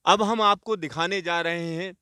अब हम आपको दिखाने जा रहे हैं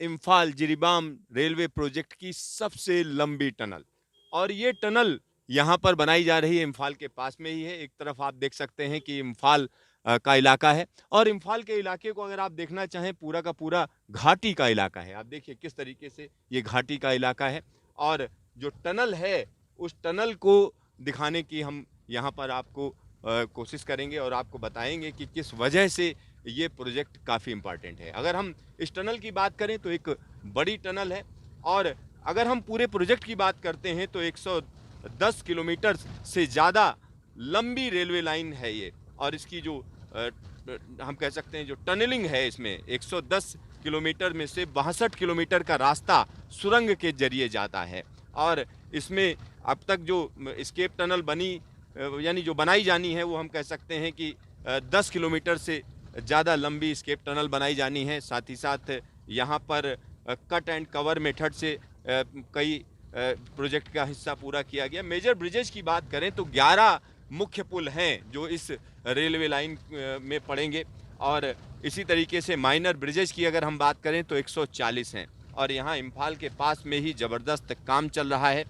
इम्फाल जिरीबाम रेलवे प्रोजेक्ट की सबसे लंबी टनल। और ये टनल यहाँ पर बनाई जा रही है, इम्फाल के पास में ही है। एक तरफ आप देख सकते हैं कि इम्फाल का इलाका है, और इम्फाल के इलाके को अगर आप देखना चाहें, पूरा का पूरा घाटी का इलाका है। आप देखिए किस तरीके से ये घाटी का इलाका है, और जो टनल है उस टनल को दिखाने की हम यहाँ पर आपको कोशिश करेंगे, और आपको बताएंगे कि किस वजह से ये प्रोजेक्ट काफ़ी इम्पॉर्टेंट है। अगर हम इस टनल की बात करें तो एक बड़ी टनल है, और अगर हम पूरे प्रोजेक्ट की बात करते हैं तो 110 किलोमीटर से ज़्यादा लंबी रेलवे लाइन है ये। और इसकी जो हम कह सकते हैं जो टनलिंग है, इसमें 110 किलोमीटर में से 62 किलोमीटर का रास्ता सुरंग के जरिए जाता है। और इसमें अब तक जो स्केप टनल बनी यानी जो बनाई जानी है, वो हम कह सकते हैं कि 10 किलोमीटर से ज़्यादा लंबी स्केप टनल बनाई जानी है। साथ ही साथ यहाँ पर कट एंड कवर मेथड से कई प्रोजेक्ट का हिस्सा पूरा किया गया। मेजर ब्रिजेज की बात करें तो 11 मुख्य पुल हैं जो इस रेलवे लाइन में पड़ेंगे, और इसी तरीके से माइनर ब्रिजेज की अगर हम बात करें तो 140 हैं। और यहाँ इम्फाल के पास में ही ज़बरदस्त काम चल रहा है,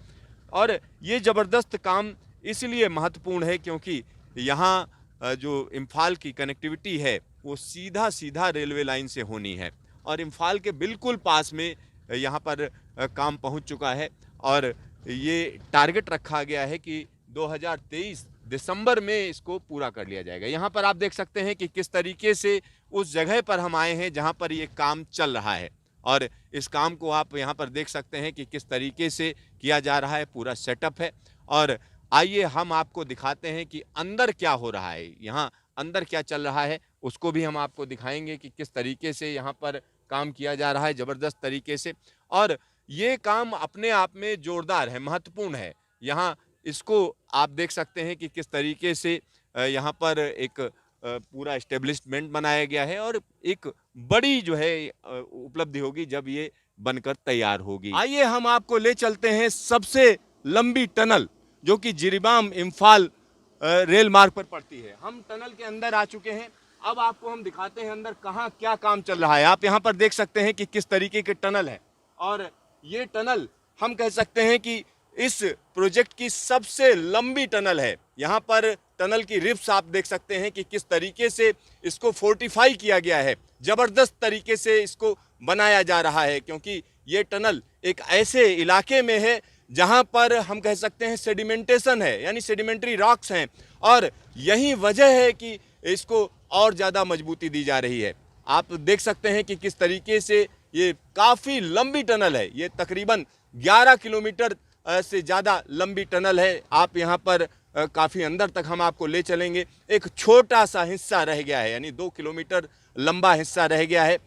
और ये ज़बरदस्त काम इसलिए महत्वपूर्ण है क्योंकि यहाँ जो इम्फाल की कनेक्टिविटी है वो सीधा सीधा रेलवे लाइन से होनी है, और इम्फाल के बिल्कुल पास में यहाँ पर काम पहुँच चुका है। और ये टारगेट रखा गया है कि 2023 दिसंबर में इसको पूरा कर लिया जाएगा। यहाँ पर आप देख सकते हैं कि किस तरीके से उस जगह पर हम आए हैं जहाँ पर ये काम चल रहा है, और इस काम को आप यहाँ पर देख सकते हैं कि किस तरीके से किया जा रहा है, पूरा सेटअप है। और आइए हम आपको दिखाते हैं कि अंदर क्या हो रहा है, यहाँ अंदर क्या चल रहा है, उसको भी हम आपको दिखाएंगे कि किस तरीके से यहाँ पर काम किया जा रहा है ज़बरदस्त तरीके से। और ये काम अपने आप में जोरदार है, महत्वपूर्ण है। यहाँ इसको आप देख सकते हैं कि किस तरीके से यहाँ पर एक पूरा एस्टेब्लिशमेंट बनाया गया है, और एक बड़ी जो है उपलब्धि होगी जब ये बनकर तैयार होगी। आइए हम आपको ले चलते हैं सबसे लंबी टनल जो कि जिरीबाम इम्फाल रेल मार्ग पर पड़ती है। हम टनल के अंदर आ चुके हैं। अब आपको हम दिखाते हैं अंदर कहाँ क्या काम चल रहा है। आप यहाँ पर देख सकते हैं कि किस तरीके की टनल है, और ये टनल हम कह सकते हैं कि इस प्रोजेक्ट की सबसे लंबी टनल है। यहाँ पर टनल की रिब्स आप देख सकते हैं कि किस तरीके से इसको फोर्टिफाई किया गया है, ज़बरदस्त तरीके से इसको बनाया जा रहा है, क्योंकि ये टनल एक ऐसे इलाके में है जहाँ पर हम कह सकते हैं सेडिमेंटेशन है, यानी सेडिमेंट्री रॉक्स हैं, और यही वजह है कि इसको और ज़्यादा मजबूती दी जा रही है। आप देख सकते हैं कि किस तरीके से ये काफ़ी लंबी टनल है। ये तकरीबन 11 किलोमीटर से ज़्यादा लंबी टनल है। आप यहाँ पर काफ़ी अंदर तक हम आपको ले चलेंगे। एक छोटा सा हिस्सा रह गया है, यानी 2 किलोमीटर लंबा हिस्सा रह गया है,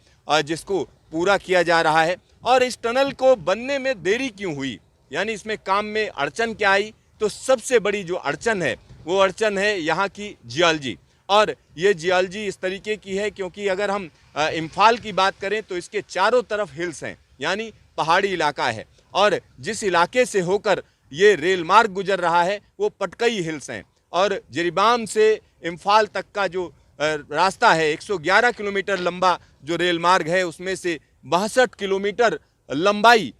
जिसको पूरा किया जा रहा है। और इस टनल को बनने में देरी क्यों हुई, यानी इसमें काम में अड़चन क्या आई, तो सबसे बड़ी जो अड़चन है वो अड़चन है यहाँ की जियोलॉजी। और ये जियोलॉजी इस तरीके की है क्योंकि अगर हम इम्फाल की बात करें तो इसके चारों तरफ हिल्स हैं, यानी पहाड़ी इलाका है, और जिस इलाके से होकर ये रेल मार्ग गुजर रहा है वो पटकई हिल्स हैं। और जिरीबाम से इम्फाल तक का जो रास्ता है, 111 किलोमीटर लंबा जो रेल मार्ग है, उसमें से 62 किलोमीटर लंबाई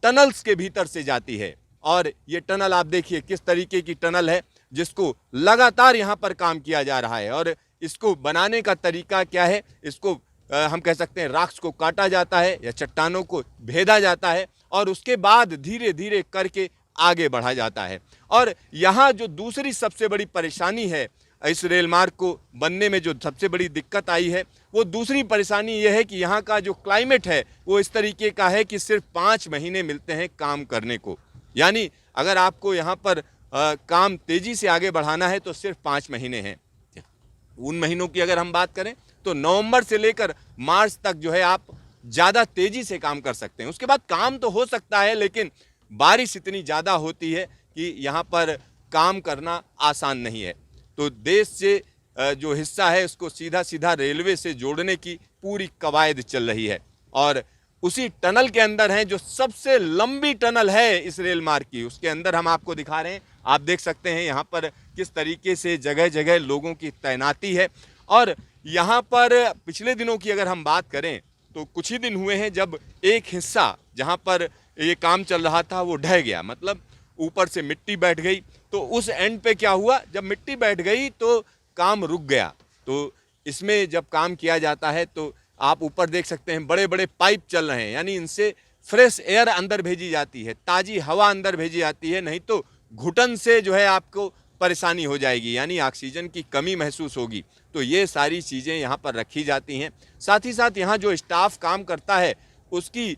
टनल्स के भीतर से जाती है। और ये टनल आप देखिए किस तरीके की टनल है, जिसको लगातार यहाँ पर काम किया जा रहा है। और इसको बनाने का तरीका क्या है, इसको हम कह सकते हैं रॉक्स को काटा जाता है या चट्टानों को भेदा जाता है, और उसके बाद धीरे धीरे करके आगे बढ़ा जाता है। और यहाँ जो दूसरी सबसे बड़ी परेशानी है, इस रेल मार्ग को बनने में जो सबसे बड़ी दिक्कत आई है, वो दूसरी परेशानी ये है कि यहाँ का जो क्लाइमेट है वो इस तरीके का है कि सिर्फ 5 महीने मिलते हैं काम करने को। यानी अगर आपको यहाँ पर काम तेज़ी से आगे बढ़ाना है तो सिर्फ 5 महीने हैं। उन महीनों की अगर हम बात करें तो नवंबर से लेकर मार्च तक जो है आप ज़्यादा तेज़ी से काम कर सकते हैं। उसके बाद काम तो हो सकता है, लेकिन बारिश इतनी ज़्यादा होती है कि यहाँ पर काम करना आसान नहीं है। तो देश से जो हिस्सा है उसको सीधा सीधा रेलवे से जोड़ने की पूरी कवायद चल रही है, और उसी टनल के अंदर हैं जो सबसे लंबी टनल है इस रेल मार्ग की, उसके अंदर हम आपको दिखा रहे हैं। आप देख सकते हैं यहाँ पर किस तरीके से जगह जगह लोगों की तैनाती है, और यहाँ पर पिछले दिनों की अगर हम बात करें तो कुछ ही दिन हुए हैं जब एक हिस्सा जहाँ पर ये काम चल रहा था वो ढह गया, मतलब ऊपर से मिट्टी बैठ गई। तो उस एंड पे क्या हुआ, जब मिट्टी बैठ गई तो काम रुक गया। तो इसमें जब काम किया जाता है तो आप ऊपर देख सकते हैं बड़े बड़े पाइप चल रहे हैं, यानी इनसे फ्रेश एयर अंदर भेजी जाती है, ताज़ी हवा अंदर भेजी जाती है, नहीं तो घुटन से जो है आपको परेशानी हो जाएगी, यानी ऑक्सीजन की कमी महसूस होगी। तो ये सारी चीज़ें यहाँ पर रखी जाती हैं। साथ ही साथ यहाँ जो स्टाफ काम करता है उसकी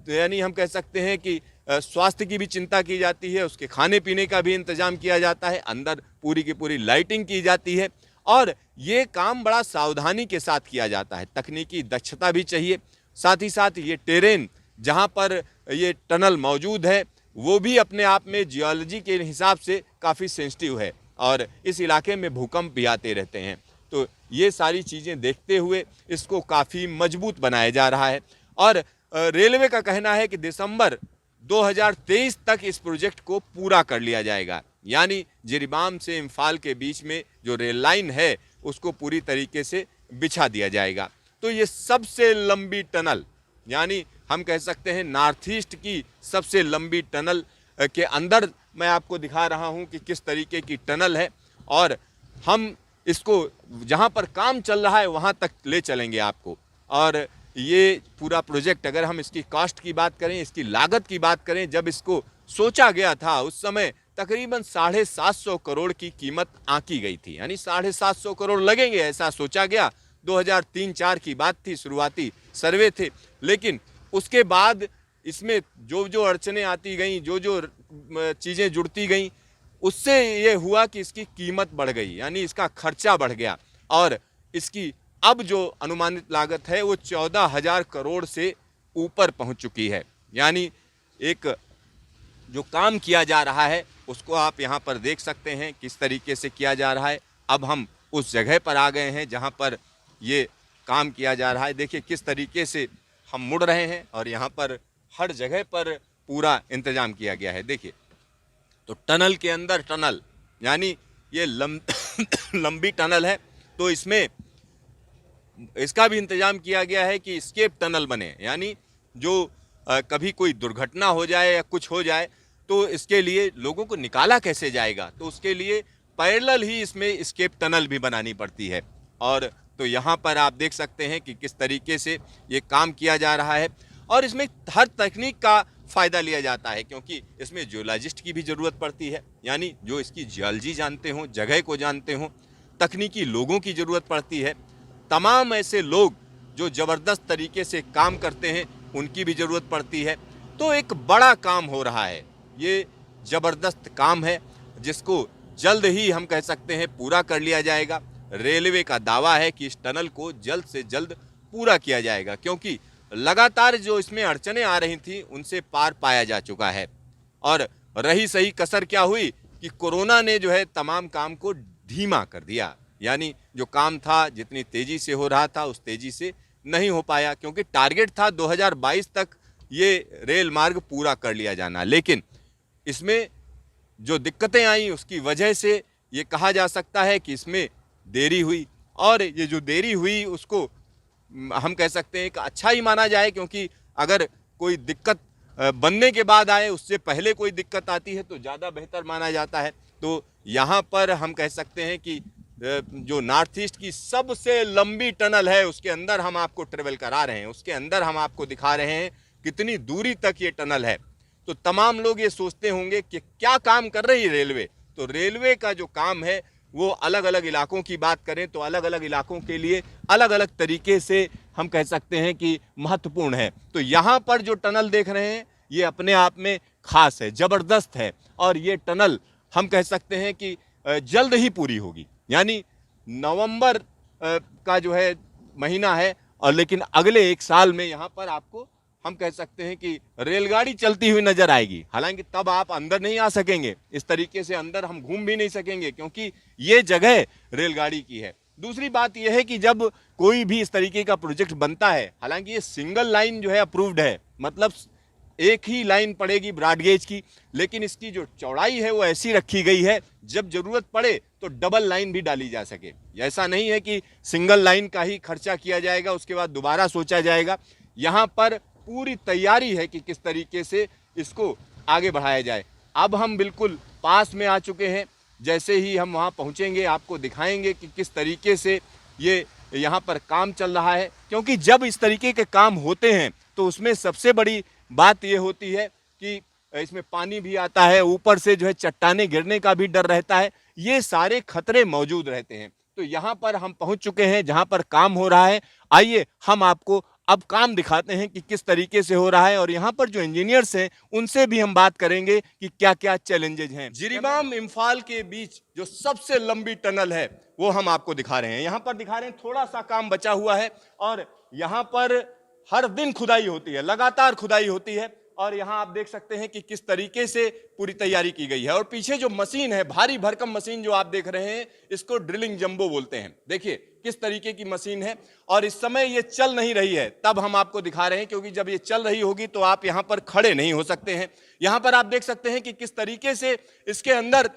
यानी हम कह सकते हैं कि स्वास्थ्य की भी चिंता की जाती है, उसके खाने पीने का भी इंतजाम किया जाता है, अंदर पूरी की पूरी लाइटिंग की जाती है और ये काम बड़ा सावधानी के साथ किया जाता है। तकनीकी दक्षता भी चाहिए। साथ ही साथ ये टेरेन जहाँ पर ये टनल मौजूद है वो भी अपने आप में जियोलॉजी के हिसाब से काफ़ी सेंसिटिव है और इस इलाके में भूकंप भी आते रहते हैं। तो ये सारी चीज़ें देखते हुए इसको काफ़ी मजबूत बनाया जा रहा है और रेलवे का कहना है कि दिसंबर 2023 तक इस प्रोजेक्ट को पूरा कर लिया जाएगा, यानी जिरीबाम से इम्फाल के बीच में जो रेल लाइन है उसको पूरी तरीके से बिछा दिया जाएगा। तो ये सबसे लंबी टनल, यानी हम कह सकते हैं नॉर्थ ईस्ट की सबसे लंबी टनल के अंदर मैं आपको दिखा रहा हूं कि किस तरीके की टनल है और हम इसको जहां पर काम चल रहा है वहां तक ले चलेंगे आपको। और ये पूरा प्रोजेक्ट अगर हम इसकी कॉस्ट की बात करें, इसकी लागत की बात करें, जब इसको सोचा गया था उस समय तकरीबन 750 करोड़ की कीमत आंकी गई थी, यानी 750 करोड़ लगेंगे ऐसा सोचा गया। 2003-4 की बात थी, शुरुआती सर्वे थे, लेकिन उसके बाद इसमें जो जो अड़चनें आती गईं, जो जो चीज़ें जुड़ती गईं, उससे ये हुआ कि इसकी कीमत बढ़ गई, यानी इसका खर्चा बढ़ गया और इसकी अब जो अनुमानित लागत है वो 14,000 करोड़ से ऊपर पहुंच चुकी है। यानी एक जो काम किया जा रहा है उसको आप यहाँ पर देख सकते हैं किस तरीके से किया जा रहा है। अब हम उस जगह पर आ गए हैं जहाँ पर ये काम किया जा रहा है। देखिए किस तरीके से हम मुड़ रहे हैं और यहाँ पर हर जगह पर पूरा इंतजाम किया गया है। देखिए तो टनल के अंदर टनल, यानी ये लंबी टनल है तो इसमें इसका भी इंतजाम किया गया है कि एस्केप टनल बने, यानी जो कभी कोई दुर्घटना हो जाए या कुछ हो जाए तो इसके लिए लोगों को निकाला कैसे जाएगा, तो उसके लिए पैरेलल ही इसमें एस्केप टनल भी बनानी पड़ती है। और तो यहाँ पर आप देख सकते हैं कि किस तरीके से ये काम किया जा रहा है और इसमें हर तकनीक का फ़ायदा लिया जाता है, क्योंकि इसमें जियोलॉजिस्ट की भी ज़रूरत पड़ती है, यानी जो इसकी जियोलॉजी जानते हों, जगह को जानते हों। तकनीकी लोगों की ज़रूरत पड़ती है, तमाम ऐसे लोग जो ज़बरदस्त तरीके से काम करते हैं उनकी भी ज़रूरत पड़ती है। तो एक बड़ा काम हो रहा है, ये ज़बरदस्त काम है जिसको जल्द ही हम कह सकते हैं पूरा कर लिया जाएगा। रेलवे का दावा है कि इस टनल को जल्द से जल्द पूरा किया जाएगा, क्योंकि लगातार जो इसमें अड़चनें आ रही थी उनसे पार पाया जा चुका है। और रही सही कसर क्या हुई कि कोरोना ने जो है तमाम काम को धीमा कर दिया, यानी जो काम था जितनी तेज़ी से हो रहा था उस तेज़ी से नहीं हो पाया, क्योंकि टारगेट था 2022 तक ये रेल मार्ग पूरा कर लिया जाना। लेकिन इसमें जो दिक्कतें आई उसकी वजह से ये कहा जा सकता है कि इसमें देरी हुई, और ये जो देरी हुई उसको हम कह सकते हैं कि अच्छा ही माना जाए, क्योंकि अगर कोई दिक्कत बनने के बाद आए, उससे पहले कोई दिक्कत आती है तो ज़्यादा बेहतर माना जाता है। तो यहाँ पर हम कह सकते हैं कि जो नॉर्थ ईस्ट की सबसे लंबी टनल है उसके अंदर हम आपको ट्रेवल करा रहे हैं, उसके अंदर हम आपको दिखा रहे हैं कितनी दूरी तक ये टनल है। तो तमाम लोग ये सोचते होंगे कि क्या काम कर रही है रेलवे। तो रेलवे का जो काम है वो अलग अलग इलाकों की बात करें तो अलग अलग इलाकों के लिए अलग अलग तरीके से हम कह सकते हैं कि महत्वपूर्ण है। तो यहाँ पर जो टनल देख रहे हैं ये अपने आप में खास है, ज़बरदस्त है, और ये टनल हम कह सकते हैं कि जल्द ही पूरी होगी, यानी नवंबर का जो है महीना है, और लेकिन अगले एक साल में यहाँ पर आपको हम कह सकते हैं कि रेलगाड़ी चलती हुई नजर आएगी। हालांकि तब आप अंदर नहीं आ सकेंगे, इस तरीके से अंदर हम घूम भी नहीं सकेंगे, क्योंकि ये जगह रेलगाड़ी की है। दूसरी बात यह है कि जब कोई भी इस तरीके का प्रोजेक्ट बनता है, हालांकि ये सिंगल लाइन जो है अप्रूव्ड है, मतलब एक ही लाइन पड़ेगी ब्रॉडगेज की, लेकिन इसकी जो चौड़ाई है वो ऐसी रखी गई है जब जरूरत पड़े तो डबल लाइन भी डाली जा सके। ऐसा नहीं है कि सिंगल लाइन का ही खर्चा किया जाएगा, उसके बाद दोबारा सोचा जाएगा। यहाँ पर पूरी तैयारी है कि किस तरीके से इसको आगे बढ़ाया जाए। अब हम बिल्कुल पास में आ चुके हैं, जैसे ही हम वहाँ पहुँचेंगे आपको दिखाएंगे कि किस तरीके से ये यहाँ पर काम चल रहा है। क्योंकि जब इस तरीके के काम होते हैं तो उसमें सबसे बड़ी बात ये होती है कि इसमें पानी भी आता है, ऊपर से जो है चट्टाने गिरने का भी डर रहता है, ये सारे खतरे मौजूद रहते हैं। तो यहाँ पर हम पहुँच चुके हैं जहाँ पर काम हो रहा है। आइए हम आपको अब काम दिखाते हैं कि किस तरीके से हो रहा है, और यहाँ पर जो इंजीनियर्स हैं उनसे भी हम बात करेंगे कि क्या क्या चैलेंजेस हैं। जिरीबाम इम्फाल के बीच जो सबसे लंबी टनल है वो हम आपको दिखा रहे हैं। यहाँ पर दिखा रहे हैं, थोड़ा सा काम बचा हुआ है और यहाँ पर हर दिन खुदाई होती है, लगातार खुदाई होती है। और यहाँ आप देख सकते हैं कि किस तरीके से पूरी तैयारी की गई है। और पीछे जो मशीन है, भारी भरकम मशीन जो आप देख रहे हैं, इसको ड्रिलिंग जंबो बोलते हैं। देखिए किस तरीके की मशीन है, और इस समय ये चल नहीं रही है, तब हम आपको दिखा रहे हैं, क्योंकि जब ये चल रही होगी तो आप यहाँ पर खड़े नहीं हो सकते हैं। यहाँ पर आप देख सकते हैं कि किस तरीके से इसके अंदर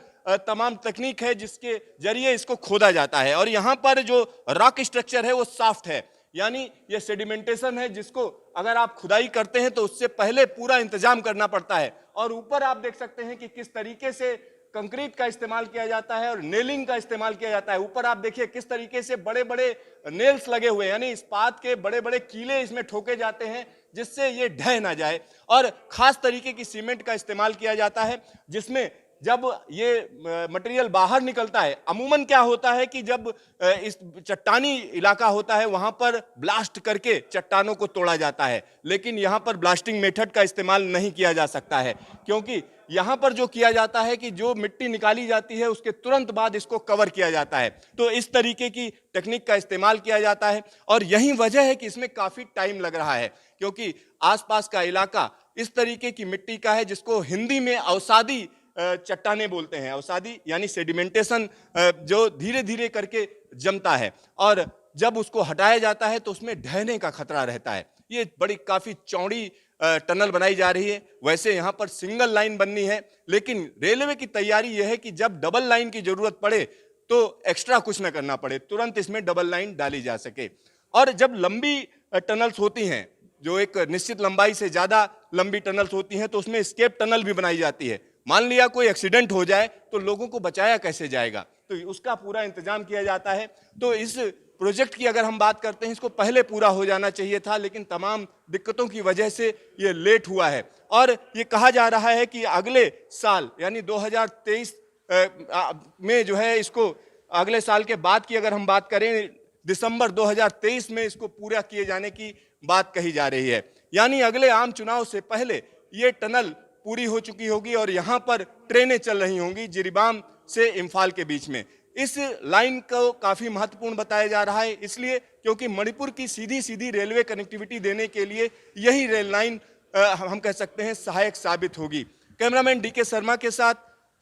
तमाम तकनीक है जिसके जरिए इसको खोदा जाता है। और यहाँ पर जो रॉक स्ट्रक्चर है वो सॉफ्ट है, यानी ये सेडिमेंटेशन है, जिसको अगर आप खुदाई करते हैं तो उससे पहले पूरा इंतजाम करना पड़ता है। और ऊपर आप देख सकते हैं कि किस तरीके से कंक्रीट का इस्तेमाल किया जाता है और नेलिंग का इस्तेमाल किया जाता है। ऊपर आप देखिए किस तरीके से बड़े बड़े नेल्स लगे हुए हैं, यानी इस्पात के बड़े बड़े कीले इसमें ठोके जाते हैं जिससे ये ढह ना जाए। और खास तरीके की सीमेंट का इस्तेमाल किया जाता है, जिसमें जब ये मटेरियल बाहर निकलता है, अमूमन क्या होता है कि जब इस चट्टानी इलाका होता है वहां पर ब्लास्ट करके चट्टानों को तोड़ा जाता है, लेकिन यहां पर ब्लास्टिंग मेथड का इस्तेमाल नहीं किया जा सकता है, क्योंकि यहां पर जो किया जाता है कि जो मिट्टी निकाली जाती है उसके तुरंत बाद इसको कवर किया जाता है। तो इस तरीके की टेक्निक का इस्तेमाल किया जाता है, और यही वजह है कि इसमें काफी टाइम लग रहा है, क्योंकि आसपास का इलाका इस तरीके की मिट्टी का है जिसको हिंदी में अवसादी चट्टाने बोलते हैं। अवसादी यानी सेडिमेंटेशन, जो धीरे धीरे करके जमता है, और जब उसको हटाया जाता है तो उसमें ढहने का खतरा रहता है। ये बड़ी काफी चौड़ी टनल बनाई जा रही है। वैसे यहाँ पर सिंगल लाइन बननी है, लेकिन रेलवे की तैयारी यह है कि जब डबल लाइन की जरूरत पड़े तो एक्स्ट्रा कुछ न करना पड़े, तुरंत इसमें डबल लाइन डाली जा सके। और जब लंबी टनल्स होती हैं, जो एक निश्चित लंबाई से ज्यादा लंबी टनल्स होती हैं, तो उसमें स्केप टनल भी बनाई जाती है। मान लिया कोई एक्सीडेंट हो जाए तो लोगों को बचाया कैसे जाएगा, तो उसका पूरा इंतजाम किया जाता है। तो इस प्रोजेक्ट की अगर हम बात करते हैं, इसको पहले पूरा हो जाना चाहिए था, लेकिन तमाम दिक्कतों की वजह से ये लेट हुआ है। और ये कहा जा रहा है कि अगले साल यानी 2023 में जो है, इसको अगले साल के बाद की अगर हम बात करें, दिसंबर 2023 में इसको पूरा किए जाने की बात कही जा रही है। यानी अगले आम चुनाव से पहले ये टनल पूरी हो चुकी होगी और यहाँ पर ट्रेनें चल रही होंगी जिरीबाम से इम्फाल के बीच में। इस लाइन को काफी महत्वपूर्ण बताया जा रहा है, इसलिए क्योंकि मणिपुर की सीधी सीधी रेलवे कनेक्टिविटी देने के लिए यही रेल लाइन हम कह सकते हैं सहायक साबित होगी। कैमरामैन डीके शर्मा के साथ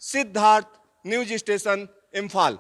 सिद्धार्थ, न्यूज स्टेशन, इम्फाल।